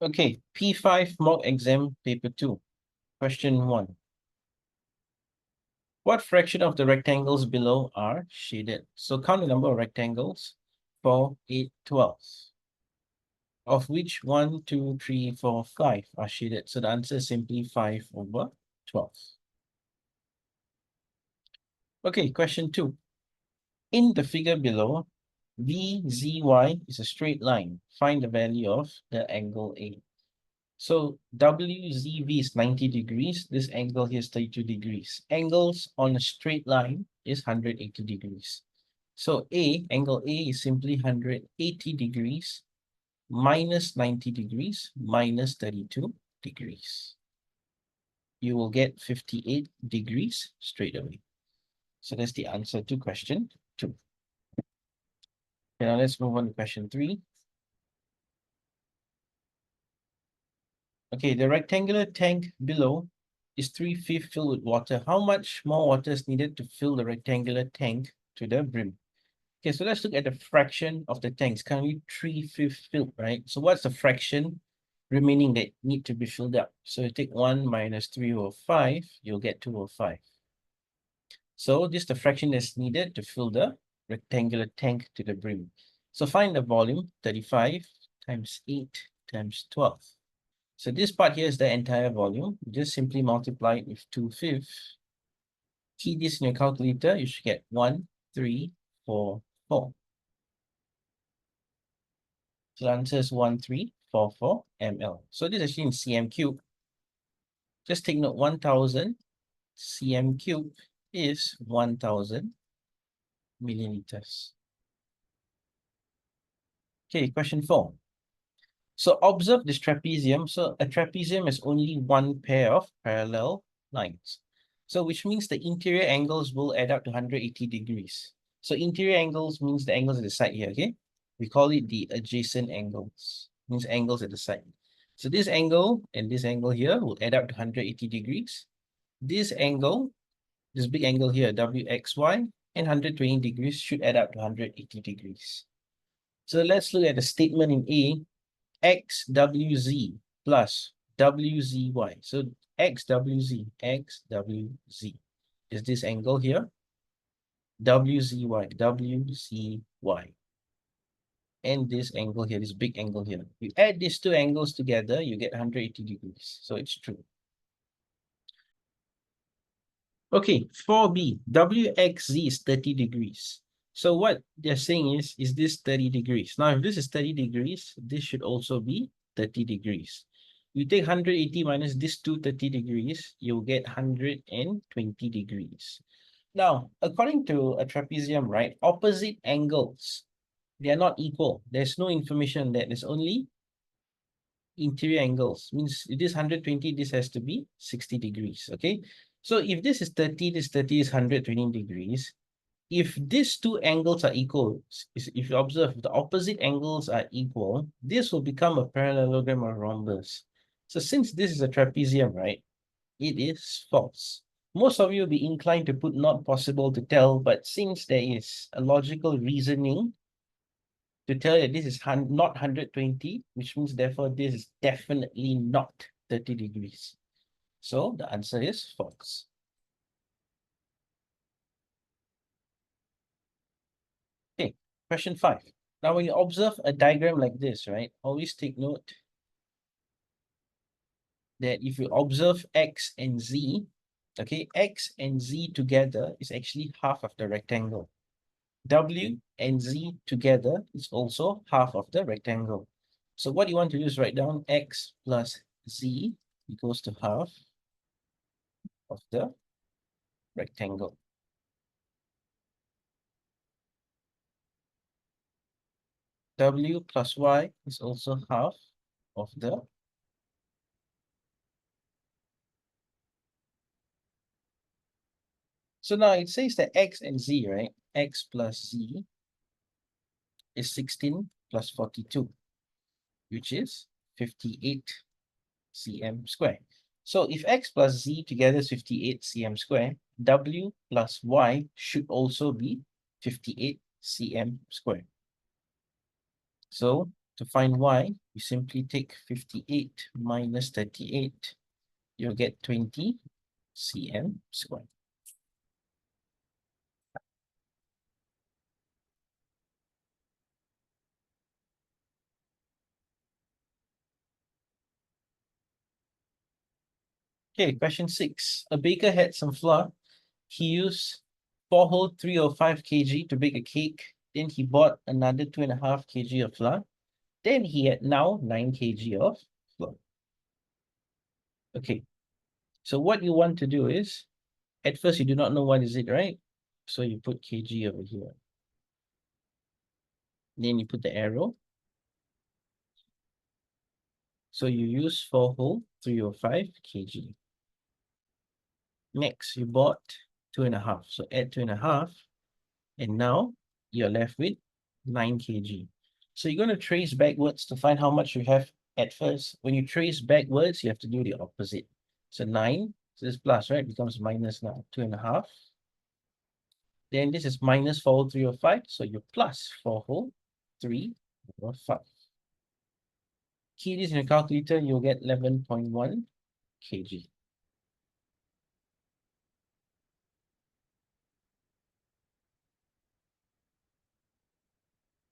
Okay, P5 mock exam paper 2. Question 1. What fraction of the rectangles below are shaded? So count the number of rectangles. 4, 8, 12. Of which 1, 2, 3, 4, 5 are shaded. So the answer is simply 5 over 12. Okay, question 2. In the figure below, VZY is a straight line. Find the value of the angle A. So WZV is 90 degrees. This angle here is 32 degrees. Angles on a straight line is 180 degrees. So angle A is simply 180 degrees minus 90 degrees minus 32 degrees. You will get 58 degrees straight away. So that's the answer to question 2. Okay, now let's move on to question 3. Okay, the rectangular tank below is 3/5 filled with water. How much more water is needed to fill the rectangular tank to the brim? Okay, so let's look at the fraction of the tanks. Currently 3/5 filled, right? So what's the fraction remaining that need to be filled up? So you take 1 minus 3/5, you'll get 2/5. So this is the fraction that's needed to fill the rectangular tank to the brim. So find the volume, 35 times 8 times 12. So this part here is the entire volume. Just simply multiply it with 2/5. Key this in your calculator, you should get 1344. So the answer is 1344 ml. So this is actually in cm cube. Just take note, 1000 cm cube is 1000 milliliters. Okay, question 4. So observe this trapezium. So a trapezium is only one pair of parallel lines. So which means the interior angles will add up to 180 degrees. So interior angles means the angles at the side here, okay? We call it the adjacent angles, means angles at the side. So this angle and this angle here will add up to 180 degrees. This angle, this big angle here, WXY, and 120 degrees should add up to 180 degrees. So let's look at the statement in A. XWZ plus WZY. So XWZ is this angle here. WZY. And this angle here, this big angle here. You add these two angles together, you get 180 degrees. So it's true. Okay, 4B, WXZ is 30 degrees. So what they're saying is this 30 degrees? Now, if this is 30 degrees, this should also be 30 degrees. You take 180 minus this 230 degrees, you'll get 120 degrees. Now, according to a trapezium, right, opposite angles, they are not equal. There's no information that there's only interior angles. Means it is 120, this has to be 60 degrees, okay? So if this is 30, this 30 is 120 degrees. If these two angles are equal, if you observe, the opposite angles are equal, this will become a parallelogram or rhombus. So since this is a trapezium, right, it is false. Most of you will be inclined to put not possible to tell, but since there is a logical reasoning to tell you this is not 120, which means therefore this is definitely not 30 degrees. So the answer is false. Okay, question 5. Now, when you observe a diagram like this, right, always take note that if you observe X and Z, okay, X and Z together is actually half of the rectangle. W and Z together is also half of the rectangle. So what you want to do is write down X plus Z equals to half of the rectangle. W plus Y is also half of the So now it says that X and Z, right? X plus Z is 16 plus 42, which is 58 cm square. So if X plus Z together is 58 cm square, W plus Y should also be 58 cm square. So To find y, you simply take 58 minus 38. You'll get 20 cm squared. Okay, question 6. A baker had some flour. He used 4 whole 305 kg to bake a cake. Then he bought another 2.5 kg of flour. Then he had now 9 kg of flour. Okay, so what you want to do is, at first you do not know what is it, right? So you put kg over here. Then you put the arrow. So you use 4 whole 305 kg. Next, you bought 2.5. So add 2.5. And now you're left with 9 kg. So you're going to trace backwards to find how much you have at first. When you trace backwards, you have to do the opposite. So 9, so this plus, right, becomes minus now, 2.5. Then this is minus 4 whole 3 over 5. So you plus 4 whole 3 over 5. Key this in your calculator, you'll get 11.1 kg.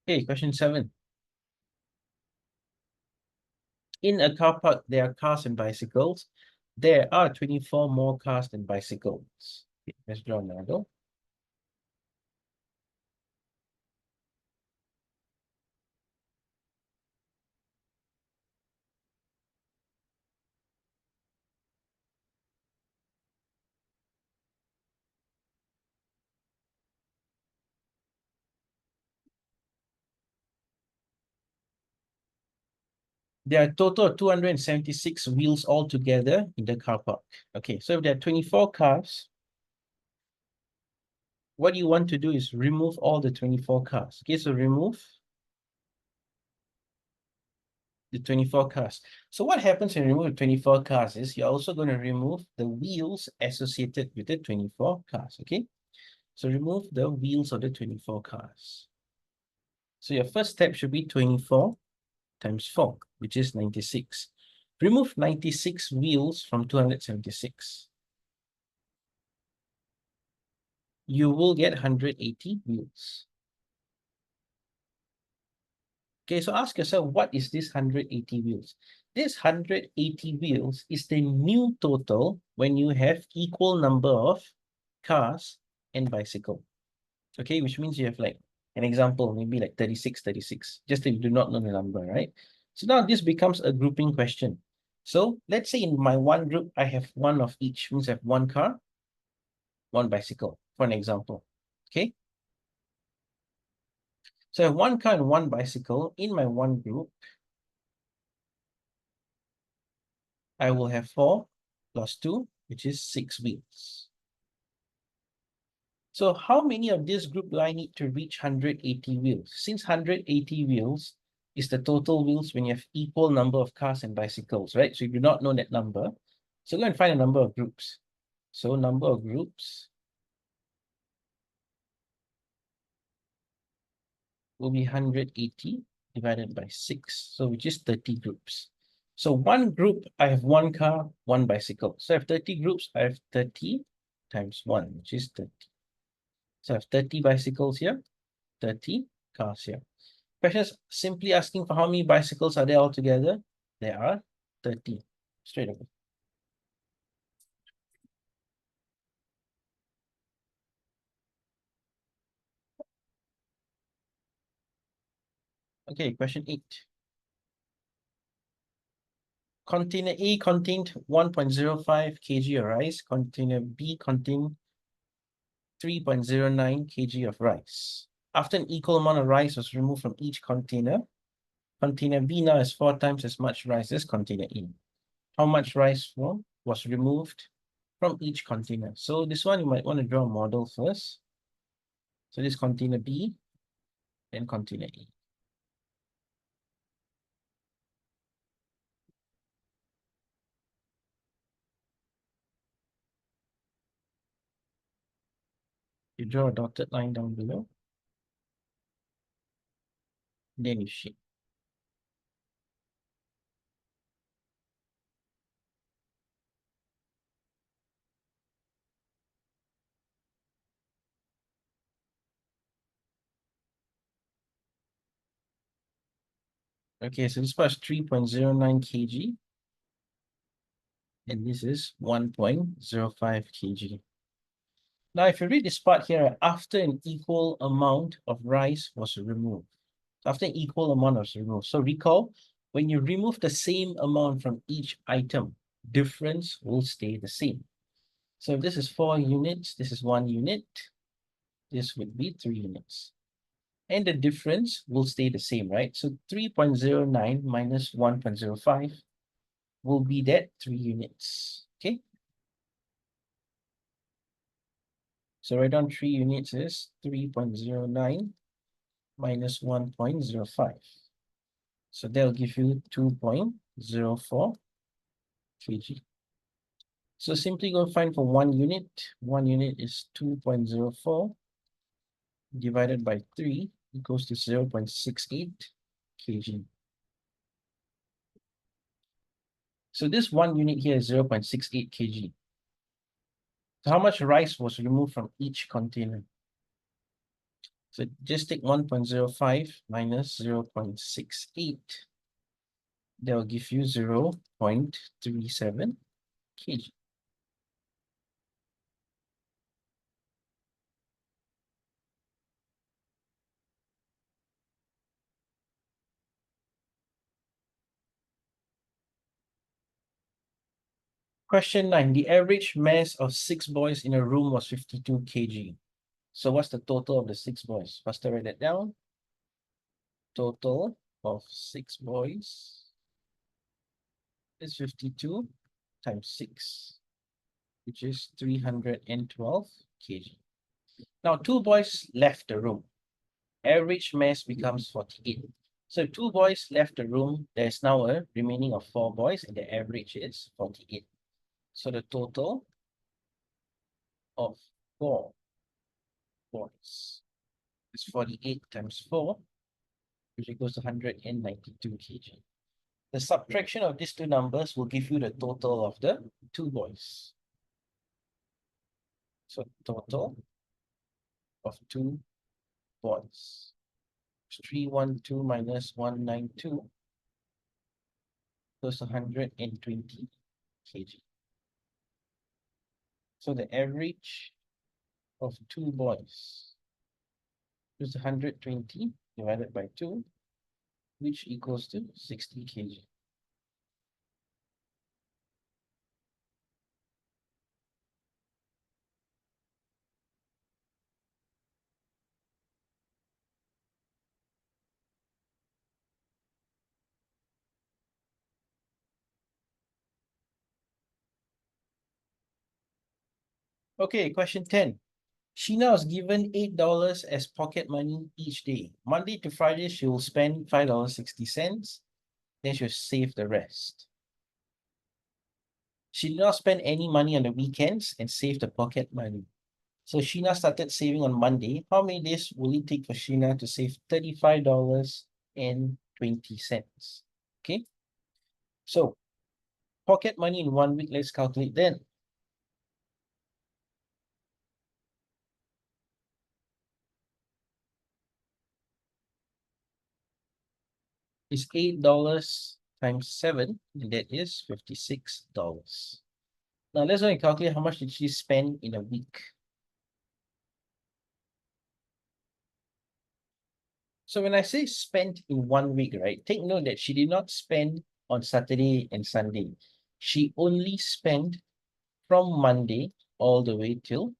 Okay, question 7. In a car park, there are cars and bicycles. There are 24 more cars than bicycles. Okay, let's draw an arrow. There are a total of 276 wheels altogether in the car park. Okay, so if there are 24 cars, what you want to do is remove all the 24 cars. Okay, so remove the 24 cars. So what happens when you remove 24 cars is you're also going to remove the wheels associated with the 24 cars. Okay, so remove the wheels of the 24 cars. So your first step should be 24 times 4, which is 96. Remove 96 wheels from 276. You will get 180 wheels. Okay, so ask yourself, what is this 180 wheels? This 180 wheels is the new total when you have equal number of cars and bicycle. Okay, which means you have like an example, maybe like 36, 36, just that you do not know the number, right? So now this becomes a grouping question. So let's say in my one group, I have one of each, means I have one car, one bicycle, for an example. Okay, so I have one car and one bicycle in my one group. I will have 4 plus 2, which is 6 wheels. So how many of this group do I need to reach 180 wheels? Since 180 wheels is the total wheels when you have equal number of cars and bicycles, right? So you do not know that number. So go and find a number of groups. So number of groups will be 180 divided by 6, so which is 30 groups. So one group, I have one car, one bicycle. So I have 30 groups, I have 30 times 1, which is 30. So I have 30 bicycles here, 30 cars here. Question is simply asking for how many bicycles are there altogether. There are 30, straight away. Okay, question 8. Container A contained 1.05 kg of rice. Container B contained 3.09 kg of rice. After an equal amount of rice was removed from each container, container B now has 4 times as much rice as container A. How much rice was removed from each container? So this one you might want to draw a model first. So this container B and container A. You draw a dotted line down below. Then you shape. Okay, so this part is 3.09 kg. And this is 1.05 kg. Now, if you read this part here, after an equal amount of rice was removed. After an equal amount was removed. So recall, when you remove the same amount from each item, difference will stay the same. So if this is 4 units, this is 1 unit. This would be 3 units. And the difference will stay the same, right? So 3.09 minus 1.05 will be that 3 units, okay? So write down 3 units is 3.09 minus 1.05. So that'll give you 2.04 kg. So simply go find for 1 unit. 1 unit is 2.04 divided by 3 equals to 0.68 kg. So this 1 unit here is 0.68 kg. So how much rice was removed from each container? So just take 1.05 minus 0.68. That will give you 0.37 kg. Question 9. The average mass of 6 boys in a room was 52 kg. So what's the total of the 6 boys? Faster write that down. Total of 6 boys is 52 times 6, which is 312 kg. Now, 2 boys left the room. Average mass becomes 48. So 2 boys left the room. There's now a remaining of 4 boys, and the average is 48. So the total of 4 boys is 48 times 4, which equals to 192 kg. The subtraction of these two numbers will give you the total of the 2 boys. So total of 2 boys. 312 minus 192 equals 120 kg. So the average of 2 boys is 120 divided by 2, which equals to 60 kg. Okay, question 10. Sheena was given $8 as pocket money each day. Monday to Friday, she will spend $5.60. Then she'll save the rest. She did not spend any money on the weekends and save the pocket money. So Sheena started saving on Monday. How many days will it take for Sheena to save $35.20? Okay. So pocket money in 1 week, let's calculate then. Is $8 times 7, and that is $56. Now let's go and calculate how much did she spend in a week. So when I say spent in 1 week, right, take note that she did not spend on Saturday and Sunday. She only spent from Monday all the way till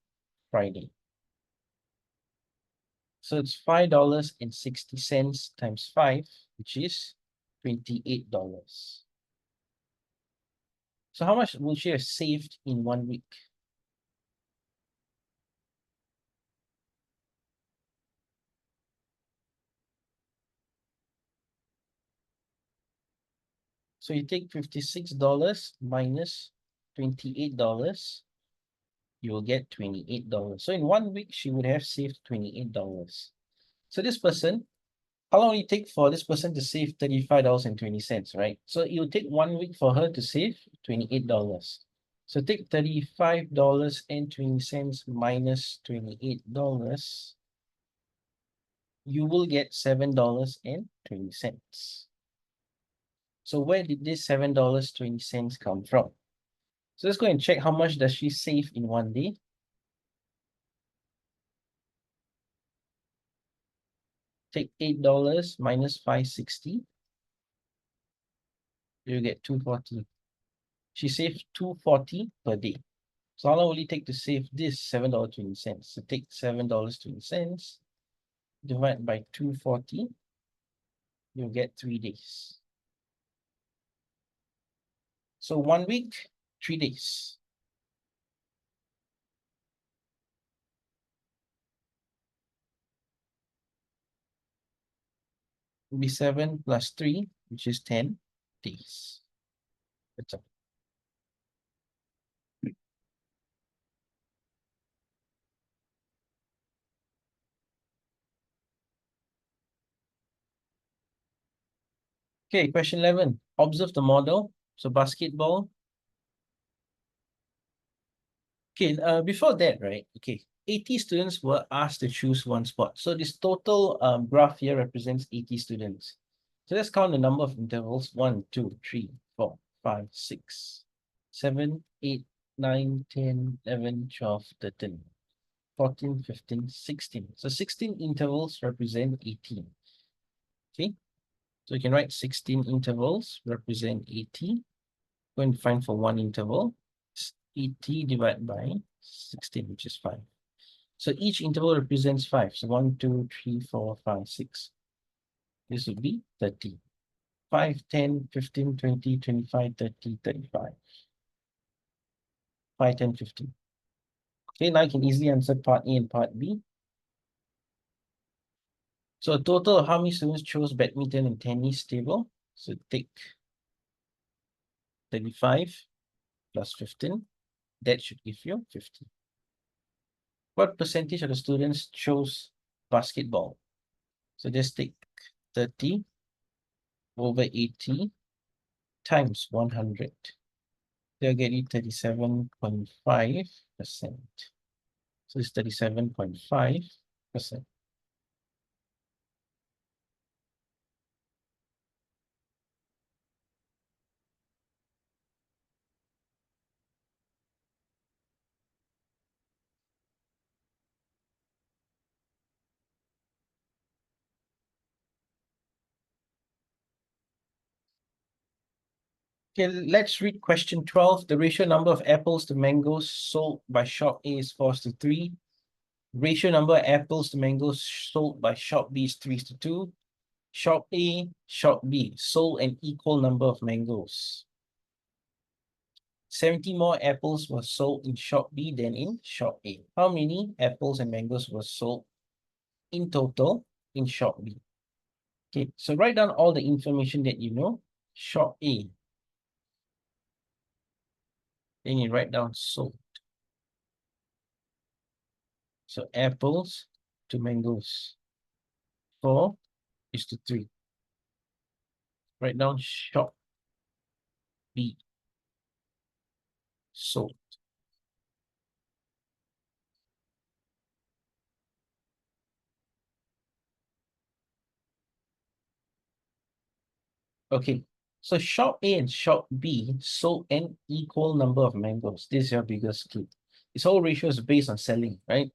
Friday. So it's $5.60 times 5, which is $28. So how much will she have saved in 1 week? So you take $56 minus $28, you will get $28. So in 1 week, she would have saved $28. So this person, how long will it take for this person to save $35.20, right? So it will take 1 week for her to save $28. So take $35.20 minus $28. You will get $7.20. So where did this $7.20 come from? So let's go and check how much does she save in one day. Take $8 minus 560. You get 240. She saved 240 per day. So how long will it take to save this $7.20? So take $7.20, divide by 240, you'll get 3 days. So 1 week, 3 days. Will be 7 plus 3, which is 10 days. That's all. Okay, question 11. Observe the model. So basketball. Okay, before that, right? Okay, 80 students were asked to choose one spot. So this total graph here represents 80 students. So let's count the number of intervals. 1, 2, 3, 4, 5, 6, 7, 8, 9, 10, 11, 12, 13, 14, 15, 16. So 16 intervals represent 18. Okay, so you can write 16 intervals represent 80. Go and find for one interval. 80 divided by 16, which is 5. So each interval represents 5. So 1, 2, 3, 4, 5, 6. This would be 30. 5, 10, 15, 20, 25, 30, 35. 5, 10, 15. Okay, now you can easily answer part A and part B. So a total of how many students chose badminton and tennis table? So take 35 plus 15. That should give you 50. What percentage of the students chose basketball? So just take 30 over 80 times 100. They'll get you 37.5%. So it's 37.5%. Okay, let's read question 12. The ratio number of apples to mangoes sold by shop A is 4:3. Ratio number of apples to mangoes sold by shop B is 3:2. Shop A, shop B sold an equal number of mangoes. 70 more apples were sold in shop B than in shop A. How many apples and mangoes were sold in total in shop B? Okay, so write down all the information that you know. Shop A. Then you write down sold. So apples to mangoes. 4:3. Write down shop B. Sold. Okay, so shop A and shop B sold an equal number of mangoes. This is your biggest clue. This whole ratio is based on selling, right?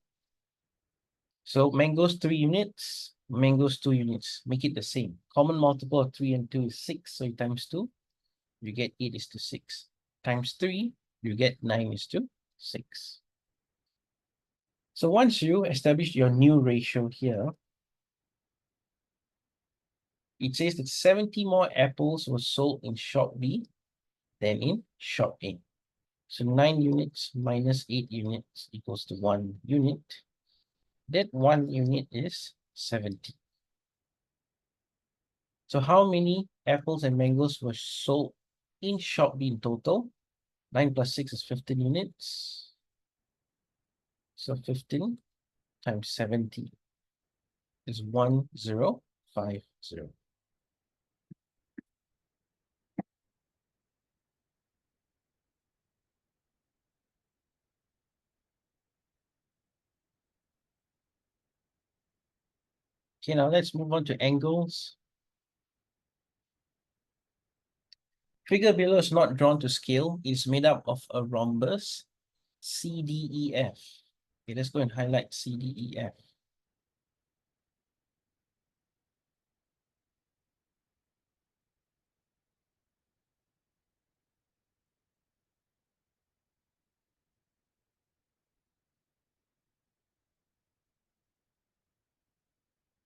So mangoes 3 units, mangoes 2 units. Make it the same. Common multiple of 3 and 2 is 6. So you times 2, you get 8:6. Times 3, you get 9:6. So once you establish your new ratio here, it says that 70 more apples were sold in shop B than in shop A. So 9 units minus 8 units equals to 1 unit. That 1 unit is 70. So how many apples and mangoes were sold in shop B in total? 9 plus 6 is 15 units. So 15 times 70 is 1050. Okay, now let's move on to angles. Figure below is not drawn to scale. It's made up of a rhombus, CDEF. Okay, let's go and highlight CDEF.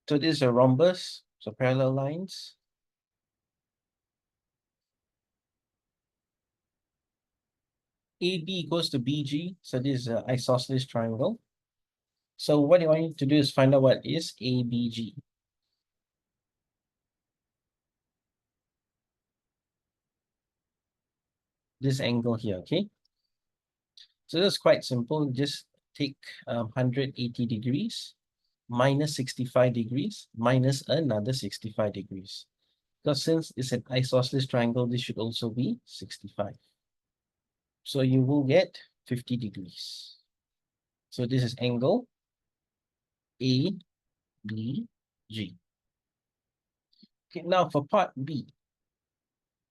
So this is a rhombus, so parallel lines. AB equals to BG, so this is an isosceles triangle. So what you want to do is find out what is ABG. This angle here, okay? So that's quite simple. Just take 180 degrees minus 65 degrees minus another 65 degrees. Because since it's an isosceles triangle, this should also be 65. So you will get 50 degrees. So this is angle ABG. Okay, now for part B,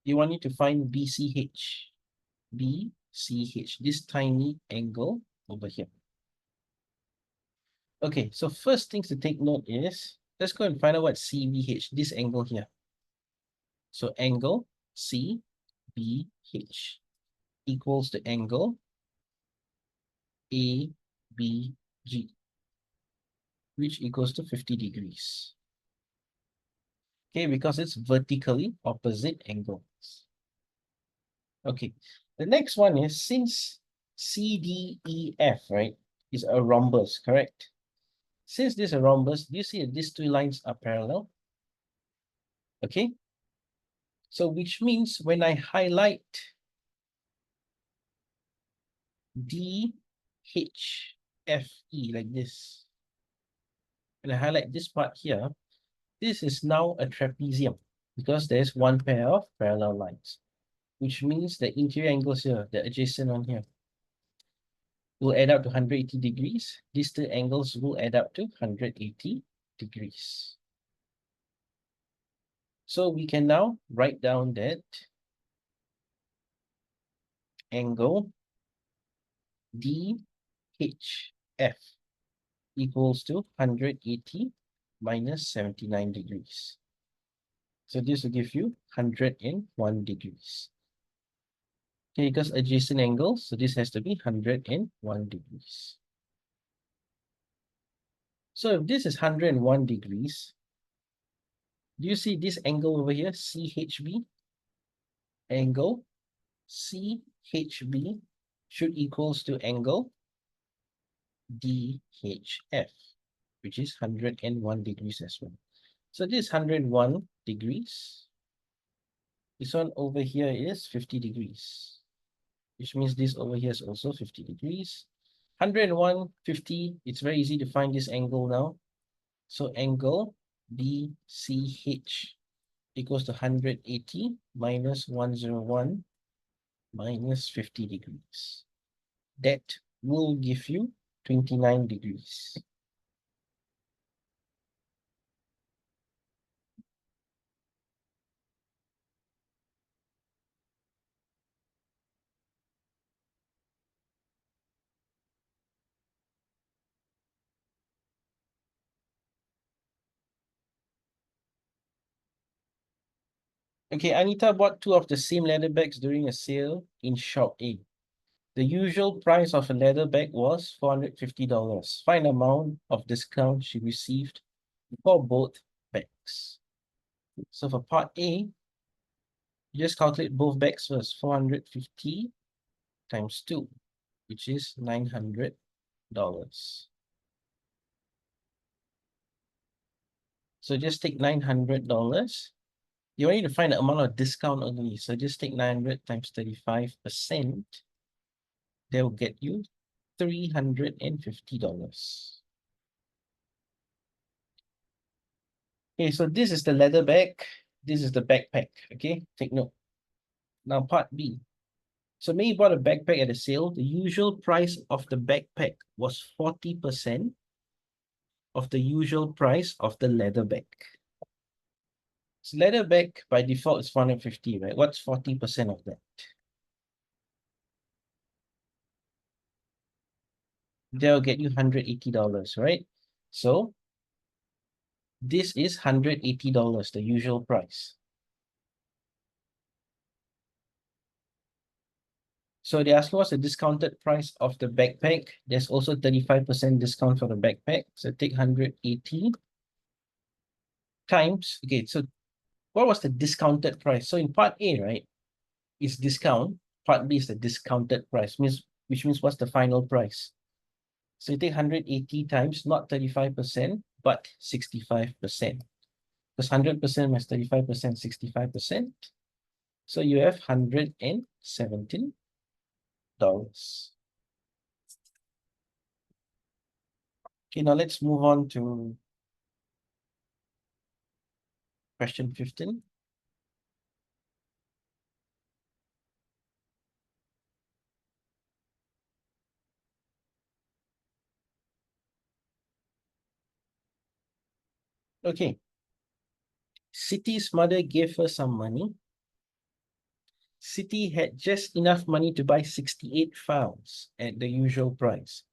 you want to find BCH. BCH, this tiny angle over here. Okay, so first things to take note is, let's go and find out what CBH, this angle here. So angle CBH equals to angle ABG, which equals to 50 degrees. Okay, because it's vertically opposite angles. Okay, the next one is, since CDEF, right, is a rhombus, correct? Since this is a rhombus, do you see that these two lines are parallel? Okay, so which means when I highlight DHFE like this, when I highlight this part here, this is now a trapezium because there's one pair of parallel lines, which means the interior angles here, the adjacent one here, will add up to 180 degrees. These two angles will add up to 180 degrees. So we can now write down that angle DHF equals to 180 minus 79 degrees. So this will give you 101 degrees. Okay, because adjacent angles, so this has to be 101 degrees. So if this is 101 degrees, do you see this angle over here, CHB? Angle CHB should equals to angle DHF, which is 101 degrees as well. So this 101 degrees. This one over here is 50 degrees, which means this over here is also 50 degrees. 101, 50, it's very easy to find this angle now. So angle BCH equals to 180 minus 101 minus 50 degrees. That will give you 29 degrees. Okay, Anita bought two of the same leather bags during a sale in shop A. The usual price of a leather bag was $450. Find amount of discount she received for both bags. So for part A, you just calculate both bags first. 450 times 2, which is $900. So just take $900. You only need to find the amount of discount only. So just take 900 times 35%. That will get you $350. Okay, so this is the leather bag. This is the backpack. Okay, take note. Now part B. So maybe you bought a backpack at a sale. The usual price of the backpack was 40% of the usual price of the leather bag. So letter back by default is 450, right? What's 40% of that? They'll get you $180, right? So this is $180, the usual price. So they ask what's the discounted price of the backpack. There's also 35% discount for the backpack. So take 180 times. Okay, so what was the discounted price? So in part A, right, is discount. Part B is the discounted price, which means what's the final price? So you take 180 times, not 35%, but 65%. Because 100% minus 35%, 65%. So you have $117. Okay, now let's move on to question 15. Okay. Siti's mother gave her some money. Siti had just enough money to buy 68 files at the usual price.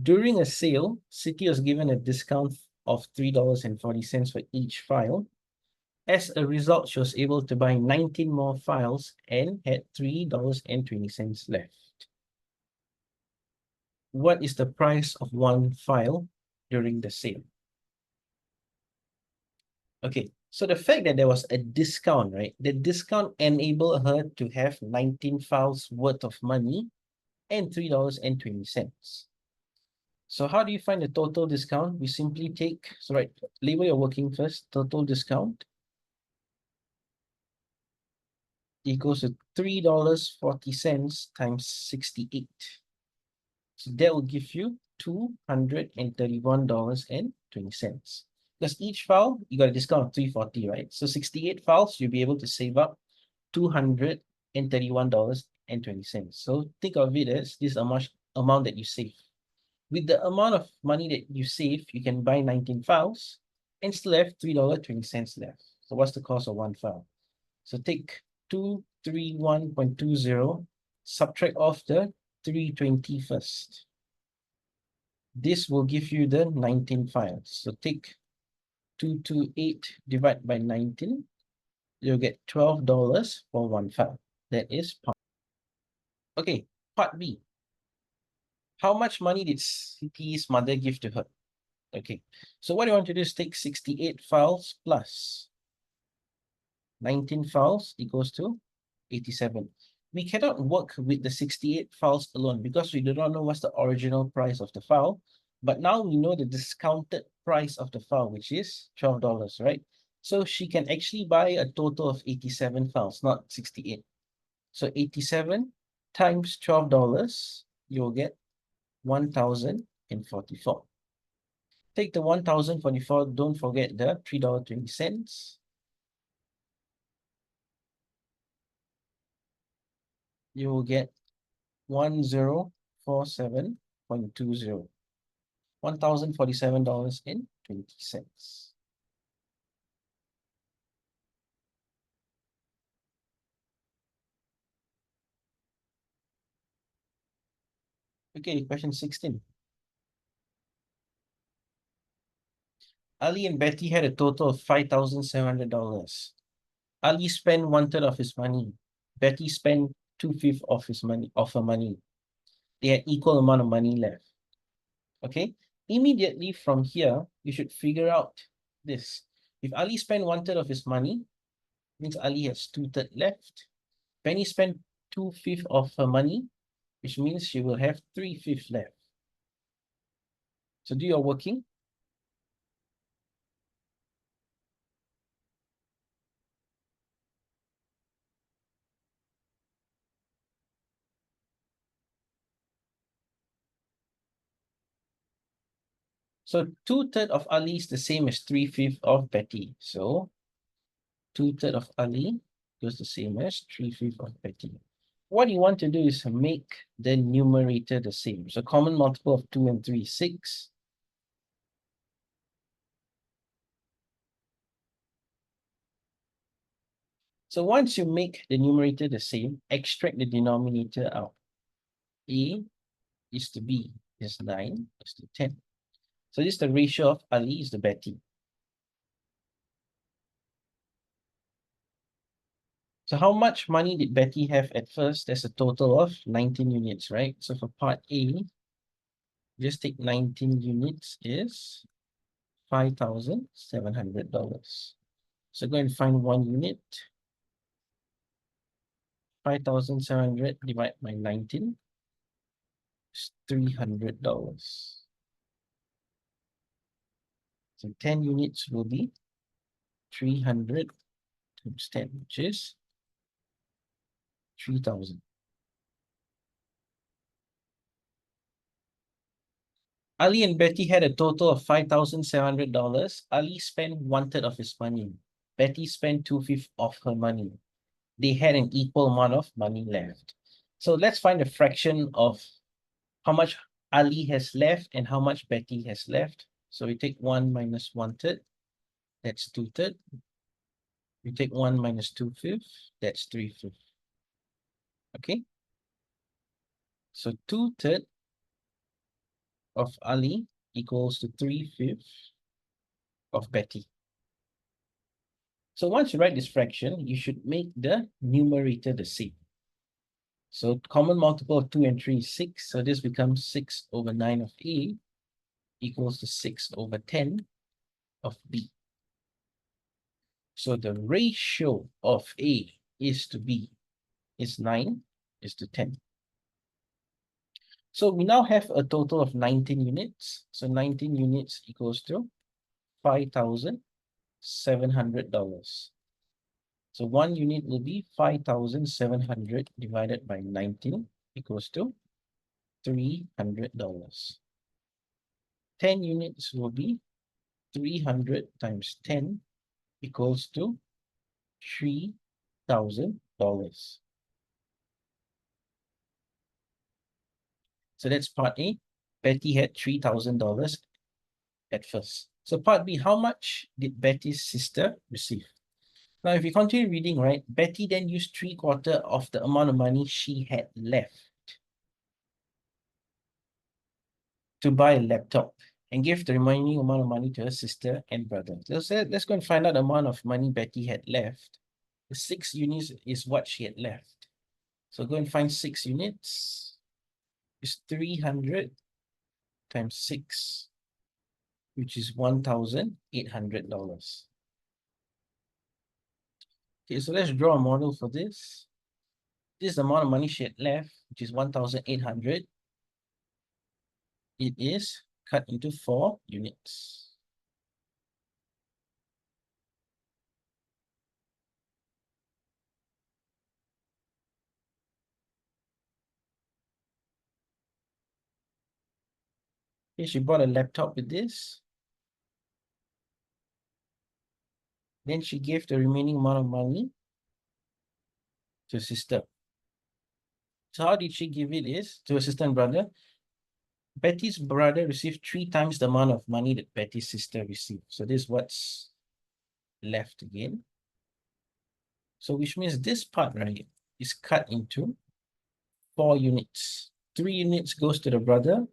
During a sale, Siti was given a discount of $3.40 for each file. As a result, she was able to buy 19 more files and had $3.20 left. What is the price of one file during the sale? Okay, so the fact that there was a discount, right? The discount enabled her to have 19 files worth of money and $3.20. So how do you find the total discount? We simply take, so right, label your working first, total discount equals to $3.40 times 68. So that will give you $231.20. Because each file, you got a discount of 340, right? So 68 files, you'll be able to save up $231.20. So think of it as this amount that you save. With the amount of money that you save, you can buy 19 files and still have $3.20 left. So what's the cost of one file? So take 231.20, subtract off the 320 first. This will give you the 19 files. So take 228 divided by 19. You'll get $12 for one file. That is part. Okay, part B. How much money did Siti's mother give to her? Okay, so what you want to do is take 68 files plus 19 files equals to 87. We cannot work with the 68 files alone because we do not know what's the original price of the file. But now we know the discounted price of the file, which is $12, right? So she can actually buy a total of 87 files, not 68. So 87 times $12, you'll get 1,044. Take the 1,044, don't forget the $3.20. You will get 1047.20. $1,047.20. Okay, question 16. Ali and Betty had a total of $5,700. Ali spent 1/3 of his money. Betty spent 2/5 of her money. They had equal amount of money left. Okay, immediately from here, you should figure out this. If Ali spent 1/3 of his money, means Ali has 2/3 left. Penny spent 2/5 of her money, which means she will have 3/5 left. So do your working. So 2/3 of Ali is the same as 3/5 of Betty. So 2/3 of Ali goes the same as 3/5 of Betty. What you want to do is make the numerator the same. So common multiple of 2 and 3 is 6. So once you make the numerator the same, extract the denominator out. A is to B is 9 is to 10. So this is the ratio of Ali is to Betty. So how much money did Betty have at first? There's a total of 19 units, right? So for part A, just take 19 units is $5,700. So go and find 1 unit. 5,700 divided by 19 is $300. So 10 units will be 300 times 10, which is 3,000. Ali and Betty had a total of $5,700. Ali spent 1/3 of his money. Betty spent 2/5 of her money. They had an equal amount of money left. So let's find a fraction of how much Ali has left and how much Betty has left. So we take 1 minus 1/3, that's 2/3. We take 1 minus 2/5, that's 3/5. Okay. So 2/3 of Ali equals to 3/5 of Betty. So once you write this fraction, you should make the numerator the same. So common multiple of 2 and 3 is 6. So this becomes 6 over 9 of A equals to 6 over 10 of B. So the ratio of A is to B is 9 is to 10. So we now have a total of 19 units. So 19 units equals to $5,700. So 1 unit will be 5,700 divided by 19 equals to $300. 10 units will be 300 times 10 equals to $3,000. So that's part A. Betty had $3,000 at first. So part B, how much did Betty's sister receive? Now, if you continue reading, right, Betty then used 3/4 of the amount of money she had left to buy a laptop and gave the remaining amount of money to her sister and brother. So let's go and find out the amount of money Betty had left. The 6 units is what she had left. So go and find 6 units. It's 300 times 6, which is $1,800. Okay, so let's draw a model for this. This is the amount of money she had left, which is 1,800. It is cut into 4 units. Okay, she bought a laptop with this. Then she gave the remaining amount of money to her sister. So how did she give it is to her sister and brother? Betty's brother received 3 times the amount of money that Betty's sister received. So this is what's left again. So which means this part, right, is cut into 4 units. 3 units goes to the brother.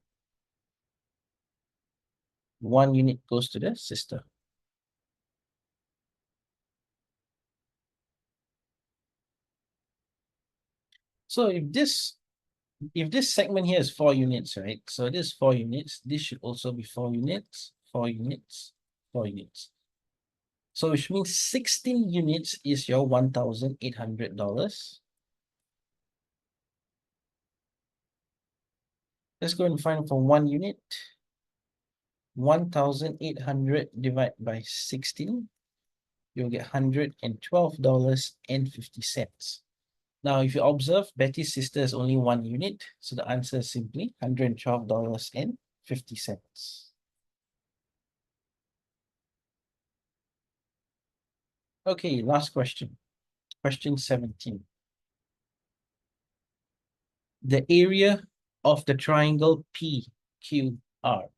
1 unit goes to the sister. So if this segment here is 4 units, right? So this 4 units, this should also be 4 units, 4 units, 4 units. So which means 16 units is your $1,800. Let's go and find for 1 unit. 1,800 divided by 16, you'll get $112.50. Now, if you observe, Betty's sister is only 1 unit, so the answer is simply $112.50. Okay, last question. Question 17. The area of the triangle PQR.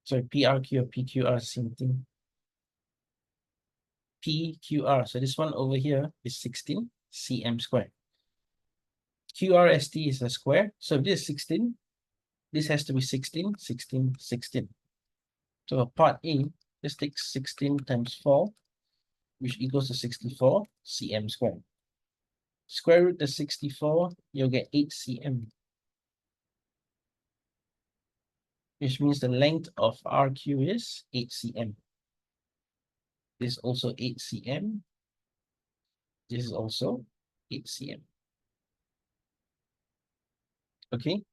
So PRQ or PQR, same thing. PQR. So this one over here is 16 cm squared. QRST is a square. So if this is 16, this has to be 16, 16, 16. So part A, just take 16 times 4, which equals to 64 cm squared. Square root of 64, you'll get 8 cm, which means the length of RQ is 8 cm. This is also 8 cm. This is also 8 cm. Okay.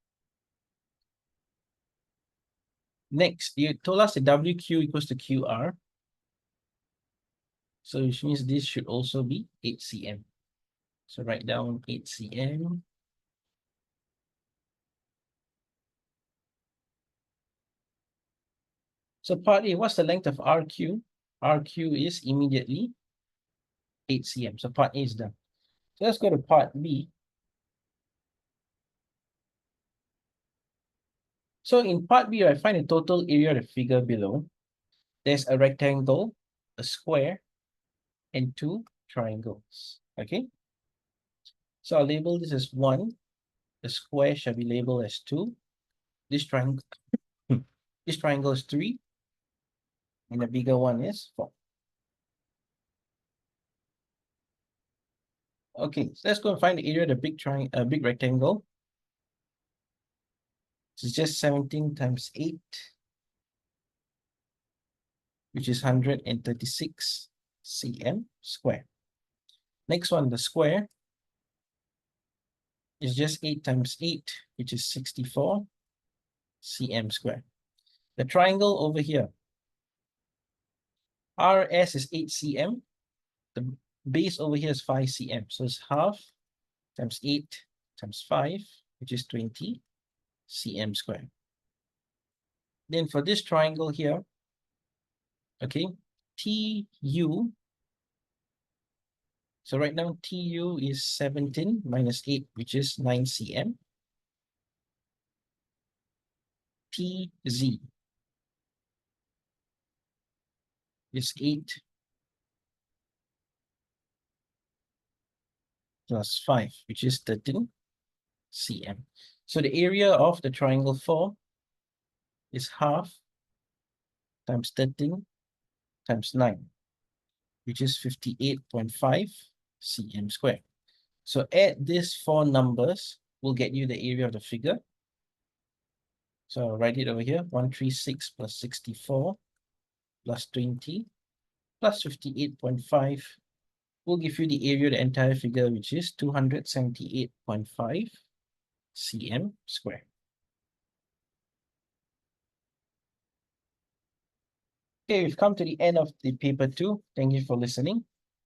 Next, you told us the WQ equals to QR. So which means this should also be 8 cm. So write down 8 cm. So part A, what's the length of RQ? RQ is immediately 8 cm. So part A is done. So let's go to part B. So in part B, I find the total area of the figure below. There's a rectangle, a square, and 2 triangles. Okay. So I'll label this as 1. The square shall be labeled as 2. This triangle, this triangle is 3. And the bigger one is 4. Okay, so let's go and find the area of the big rectangle. It's just 17 times 8, which is 136 cm square. Next one, the square, is just 8 times 8, which is 64 cm square. The triangle over here, RS is 8 cm. The base over here is 5 cm. So it's half times 8 times 5, which is 20 cm square. Then for this triangle here, okay, TU. So right now, TU is 17 minus 8, which is 9 cm. TZ is 8 plus 5, which is 13 cm. So the area of the triangle 4 is half times 13 times 9, which is 58.5 cm squared. So add these 4 numbers will get you the area of the figure. So I'll write it over here, 136 plus 64 plus 20 plus 58.5 will give you the area of the entire figure, which is 278.5 cm squared. Okay, we've come to the end of the paper 2. Thank you for listening.